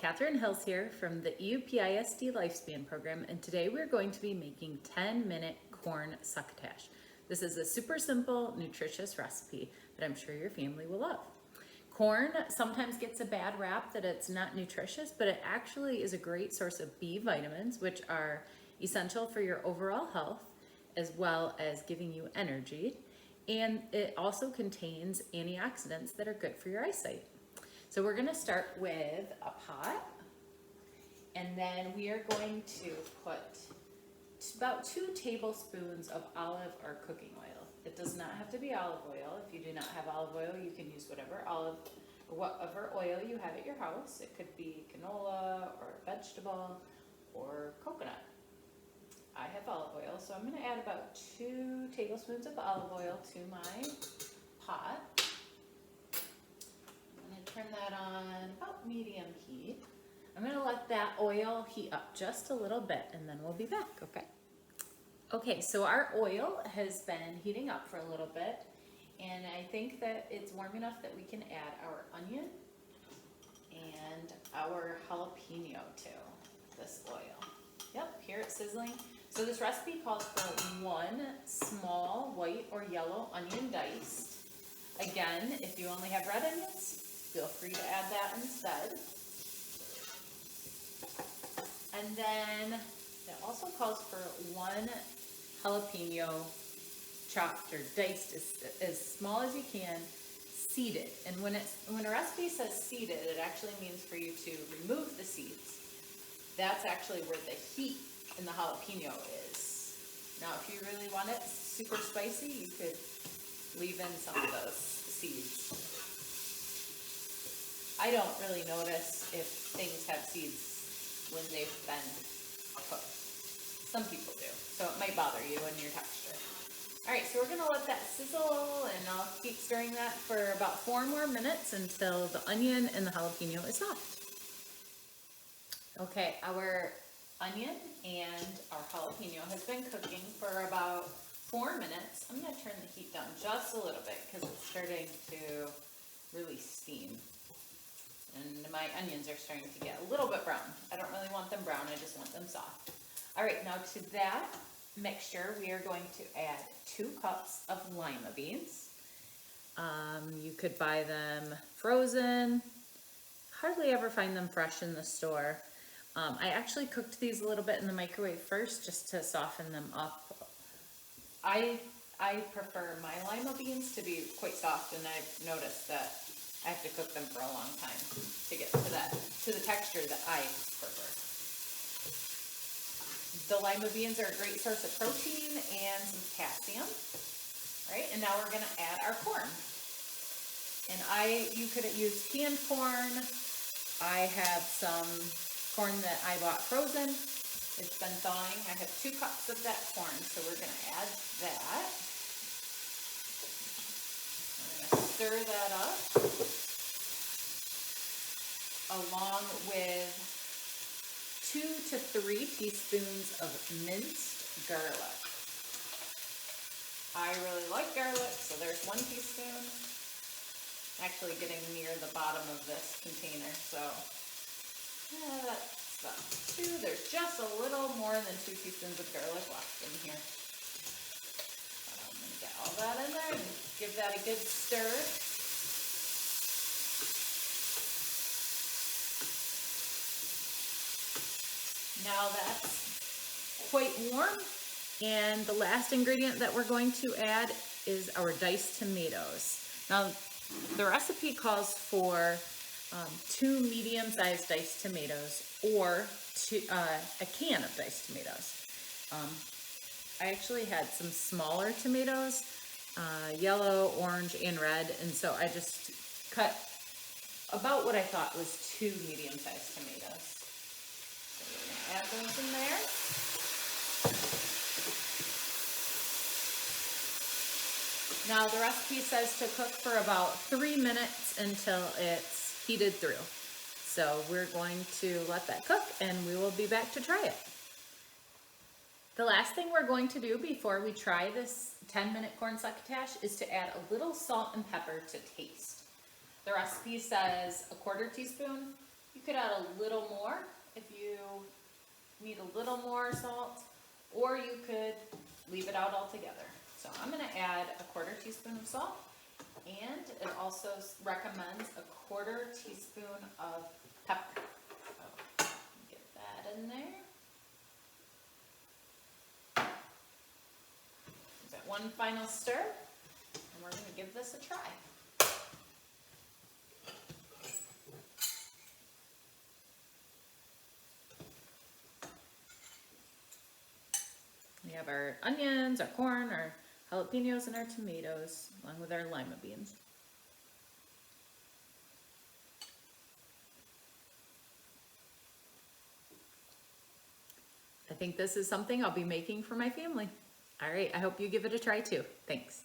Kathryn Hills here from the EUPISD Lifespan Program, and today we're going to be making 10-minute corn succotash. This is a super simple, nutritious recipe that I'm sure your family will love. Corn sometimes gets a bad rap that it's not nutritious, but it actually is a great source of B vitamins, which are essential for your overall health, as well as giving you energy. And it also contains antioxidants that are good for your eyesight. So we're going to start with a pot, and then we are going to put about 2 tablespoons of olive or cooking oil. It does not have to be olive oil. If you do not have olive oil, you can use whatever oil you have at your house. It could be canola or vegetable or coconut. I have olive oil, so I'm going to add about 2 tablespoons of olive oil to my pot. Turn that on about medium heat. I'm going to let that oil heat up just a little bit and then we'll be back, okay? Okay, so our oil has been heating up for a little bit, and I think that it's warm enough that we can add our onion and our jalapeno to this oil. Yep, here it's sizzling. So this recipe calls for 1 small white or yellow onion diced. Again, if you only have red onions, feel free to add that instead. And then it also calls for 1 jalapeno chopped or diced as small as you can, seeded. And when a recipe says seeded, it actually means for you to remove the seeds. That's actually where the heat in the jalapeno is. Now, if you really want it super spicy, you could leave in some of those seeds. I don't really notice if things have seeds when they've been cooked. Some people do, so it might bother you in your texture. All right, so we're gonna let that sizzle, and I'll keep stirring that for about 4 more minutes until the onion and the jalapeno is soft. Okay, our onion and our jalapeno has been cooking for about 4 minutes. I'm gonna turn the heat down just a little bit because it's starting to release steam. And my onions are starting to get a little bit brown. I don't really want them brown, I just want them soft. All right, now to that mixture, we are going to add 2 cups of lima beans. You could buy them frozen. Hardly ever find them fresh in the store. I actually cooked these a little bit in the microwave first just to soften them up. I prefer my lima beans to be quite soft, and I've noticed that I have to cook them for a long time to get to the texture that I prefer. The lima beans are a great source of protein and some potassium. Right, and now we're gonna add our corn. And you could use canned corn. I have some corn that I bought frozen. It's been thawing. I have 2 cups of that corn, so we're gonna add that. Stir that up along with 2 to 3 teaspoons of minced garlic. I really like garlic, so there's 1 teaspoon. Actually getting near the bottom of this container, so that's about 2. There's just a little more than 2 teaspoons of garlic left in here. Get all that in there and give that a good stir. Now that's quite warm, and the last ingredient that we're going to add is our diced tomatoes. Now the recipe calls for 2 medium-sized diced tomatoes or a can of diced tomatoes. I actually had some smaller tomatoes, yellow, orange, and red, and so I just cut about what I thought was 2 medium-sized tomatoes. So we're going to add those in there. Now the recipe says to cook for about 3 minutes until it's heated through. So we're going to let that cook, and we will be back to try it. The last thing we're going to do before we try this 10-minute corn succotash is to add a little salt and pepper to taste. The recipe says a 1/4 teaspoon. You could add a little more if you need a little more salt, or you could leave it out altogether. So I'm going to add a 1/4 teaspoon of salt, and it also recommends a 1/4 teaspoon of pepper. So get that in there. Give it one final stir, and we're going to give this a try. We have our onions, our corn, our jalapenos, and our tomatoes, along with our lima beans. I think this is something I'll be making for my family. All right, I hope you give it a try too. Thanks.